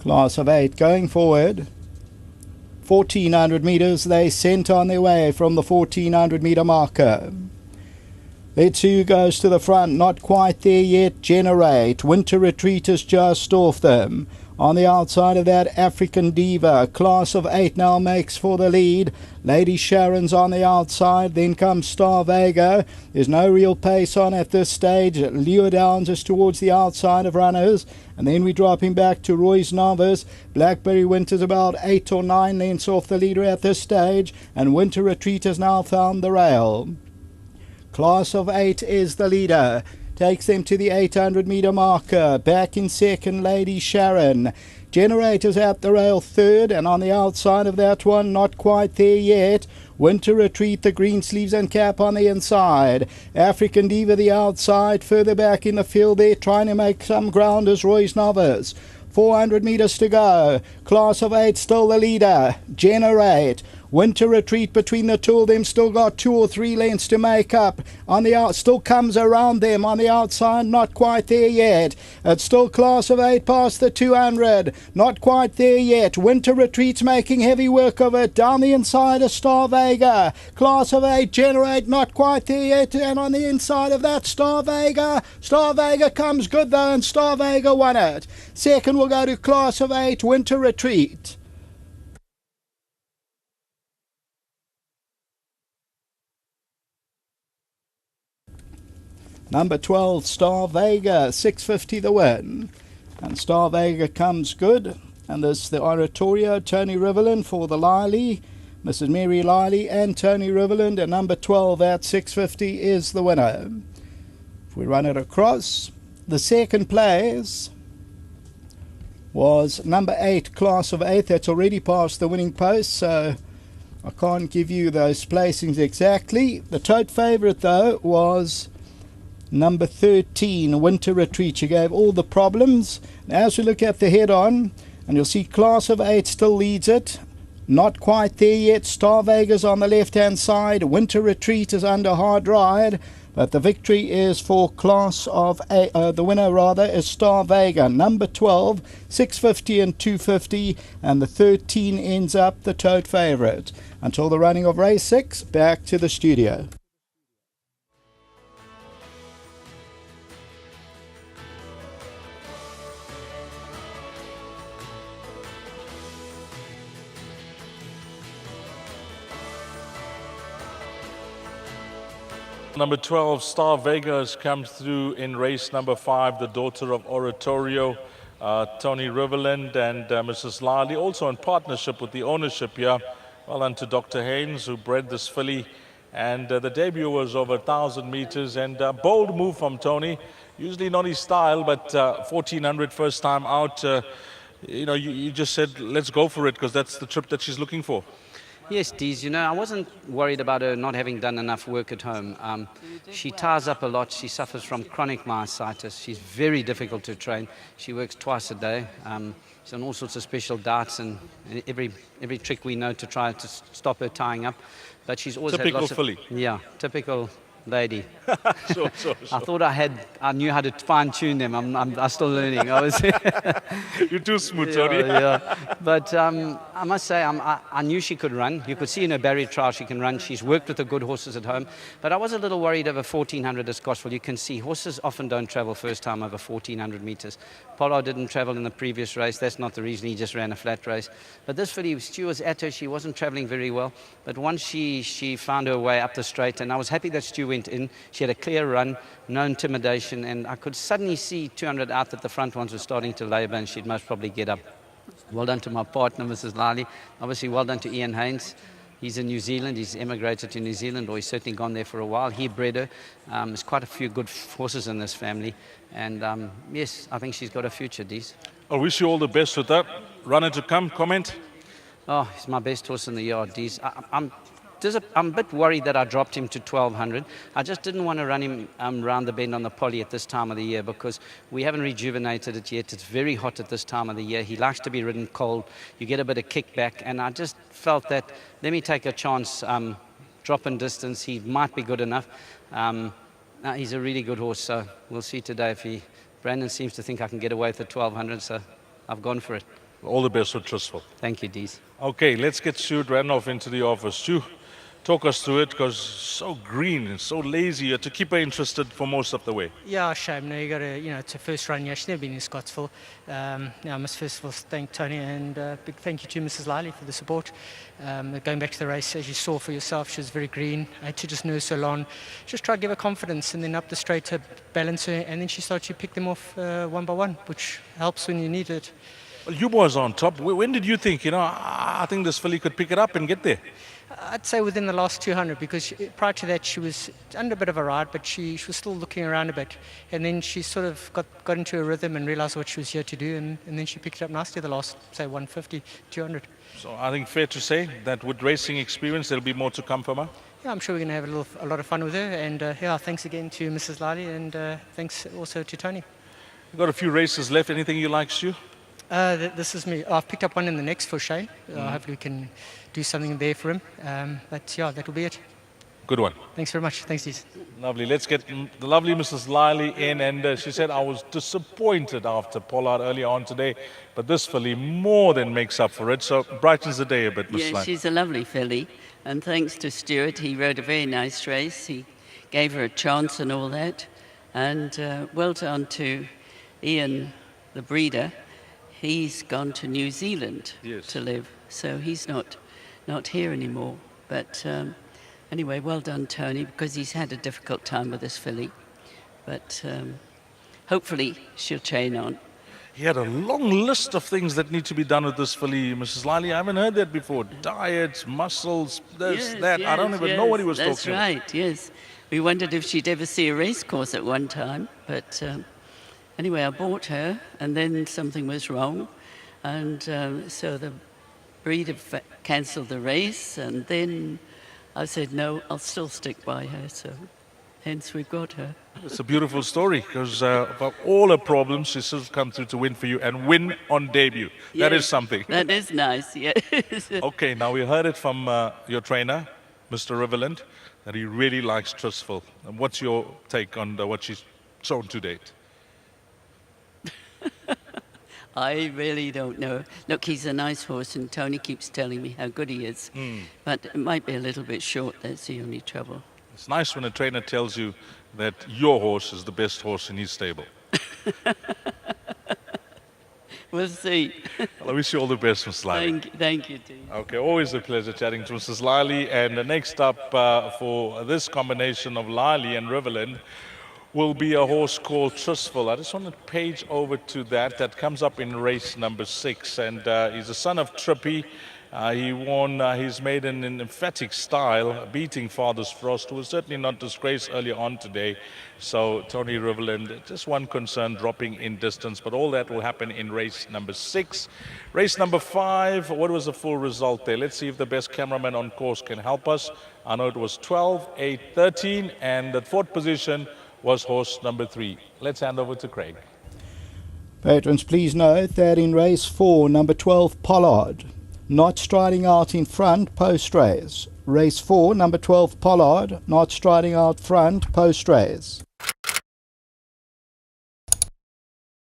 Class of 8 going forward. 1400 meters, they sent on their way from the 1400 meter marker. There two goes to the front, not quite there yet. Generate. Winter Retreat is just off them. On the outside of that, African Diva. Class of 8 now makes for the lead. Lady Sharon's on the outside. Then comes Star Vega. There's no real pace on at this stage. Leo Downs is towards the outside of runners. And then we drop him back to Roy's Novice. Blackberry Winter's about 8 or 9 lengths off the leader at this stage. And Winter Retreat has now found the rail. Class of 8 is the leader. Takes them to the 800 meter marker. Back in second, Lady Sharon. Generators at the rail third, and on the outside of that one, not quite there yet. Winter Retreat, the green sleeves and cap on the inside. African Diva the outside, further back in the field there, trying to make some ground as Roy's Novice. 400 meters to go. Class of 8 still the leader. Generate. Winter Retreat between the two of them, still got 2 or 3 lengths to make up. On the out, still comes around them. On the outside, not quite there yet. It's still Class of 8 past the 200. Not quite there yet. Winter Retreat's making heavy work of it. Down the inside of Star Vega. Class of 8, Generate, not quite there yet. And on the inside of that, Star Vega. Star Vega comes good though, and Star Vega won it. Second will go to Class of 8, Winter Retreat. Number 12, Star Vega, 650 the win. And Star Vega comes good. And there's the Oratorio, Tony Riverland for the Liley, Mrs. Mary Liley and Tony Riverland. And number 12 at 650 is the winner. If we run it across, the second place was number 8, Class of 8. That's already past the winning post, so I can't give you those placings exactly. The tote favourite, though, was number 13, Winter Retreat. She gave all the problems. As we look at the head-on, and you'll see Class of 8 still leads it. Not quite there yet. Star Vega's on the left-hand side. Winter Retreat is under hard ride. But the victory is for Class of 8. The winner, rather, is Star Vega. Number 12, 650 and 250. And the 13 ends up the tote favourite. Until the running of race 6, back to the studio. Number 12, Star Vega has come through in race number 5, the daughter of Oratorio, Tony Riverland and Mrs. Liley, also in partnership with the ownership here. Well done to Dr. Haynes, who bred this filly. And the debut was over 1,000 meters, and bold move from Tony. Usually not his style, but 1,400 first time out. You just said, let's go for it, because that's the trip that she's looking for. Yes, Dees, I wasn't worried about her not having done enough work at home. She tires up a lot. She suffers from chronic myositis. She's very difficult to train. She works twice a day. She's on all sorts of special diets and every trick we know to try to stop her tying up. But she's always typical had lots filly. Yeah, typical lady. Sure. I thought I knew how to fine-tune them. I'm still learning. You're too smooth, Tony. Yeah. But I must say, I knew she could run. You could see in her barrier trial she can run. She's worked with the good horses at home. But I was a little worried over 1,400 at Scottsville. You can see horses often don't travel first time over 1,400 meters. Polo didn't travel in the previous race. That's not the reason. He just ran a flat race. But this filly, Stu was at her. She wasn't traveling very well. But once she found her way up the straight, and I was happy that Stu went in. She had a clear run, no intimidation, and I could suddenly see 200 out that the front ones were starting to labour, and she'd most probably get up. Well done to my partner, Mrs. Liley. Obviously, well done to Ian Haynes. He's in New Zealand. He's emigrated to New Zealand, or he's certainly gone there for a while. He bred her. There's quite a few good horses in this family. And yes, I think she's got a future, Dees. I wish you all the best with that. Runner to come, comment? Oh, he's my best horse in the yard, Dees. I'm a bit worried that I dropped him to 1,200. I just didn't want to run him round the bend on the poly at this time of the year because we haven't rejuvenated it yet. It's very hot at this time of the year. He likes to be ridden cold. You get a bit of kickback, and I just felt that let me take a chance, drop in distance. He might be good enough. He's a really good horse, so we'll see today if Brandon seems to think I can get away with the 1,200, so I've gone for it. All the best with Trustful. Thank you, Dees. Okay, let's get Stuart Randolph into the office. Stu, talk us through it, because so green and so lazy. You had to keep her interested for most of the way. Yeah, shame. No, you got to, it's a first run. Yeah, she's never been in Scottsville. I must first of all thank Tony, and big thank you to Mrs. Liley for the support. Going back to the race, as you saw for yourself, she was very green. I had to just nurse her along, just try to give her confidence, and then up the straight to balance her, and then she started to pick them off one by one, which helps when you need it. Well, you boys on top. When did you think, I think this filly could pick it up and get there? I'd say within the last 200, because prior to that she was under a bit of a ride, but she was still looking around a bit, and then she sort of got into a rhythm and realised what she was here to do, and then she picked it up nicely the last, say, 150, 200. So I think fair to say that with racing experience, there'll be more to come from her. Yeah, I'm sure we're going to have a lot of fun with her, and thanks again to Mrs. Liley, and thanks also to Tony. You've got a few races left. Anything you like, Stu? This is me. I've picked up one in the next for Shane. Hopefully we can do something there for him. But yeah, that will be it. Good one. Thanks very much. Thanks, Dees. Lovely. Let's get the lovely Mrs. Liley in. And she said, I was disappointed after Pollard earlier on today, but this filly more than makes up for it. So brightens the day a bit, Mrs. Yeah, Liley. she's a lovely filly. And thanks to Stuart, he rode a very nice race. He gave her a chance and all that. And well done to Ian, the breeder. He's gone to New Zealand to live, so he's not here anymore. But anyway, well done, Tony, because he's had a difficult time with this filly. But hopefully she'll chain on. He had a long list of things that need to be done with this filly, Mrs. Liley. I haven't heard that before. Diets, muscles, this, Yes, that. I don't even know what he was that's talking right, yes. We wondered if she'd ever see a race course at one time, but anyway, I bought her, and then something was wrong, and so the breeder cancelled the race, and then I said, no, I'll still stick by her, so hence we've got her. It's a beautiful story, because of all her problems, she's still come through to win for you and win on debut. That is Yes, something. That is nice, yes. Okay, now we heard it from your trainer, Mr. Riverland, that he really likes Trustful. And what's your take on what she's shown to date? I really don't know. Look, he's a nice horse, and Tony keeps telling me how good he is. But it might be a little bit short, that's the only trouble. It's nice when a trainer tells you that your horse is the best horse in his stable. We'll see. Well, I wish you all the best, Mrs. Liley. Thank you, Dean. Okay, always a pleasure chatting to Mrs. Liley. And next up for this combination of Liley and Riverland will be a horse called Trustful. I just want to page over to that. That comes up in race number 6. And he's a son of Trippy. He won his maiden in emphatic style, beating Father's Frost, who was certainly not disgraced earlier on today. So Tony Riverland, just one concern, dropping in distance, but all that will happen in race number 6. Race number 5, what was the full result there? Let's see if the best cameraman on course can help us. I know it was 12, 8, 13, and the 4th position was horse number 3. Let's hand over to Craig. Patrons, please note that in race 4, number 12, Pollard, not striding out in front post-race. Race 4, number 12, Pollard, not striding out front post-race.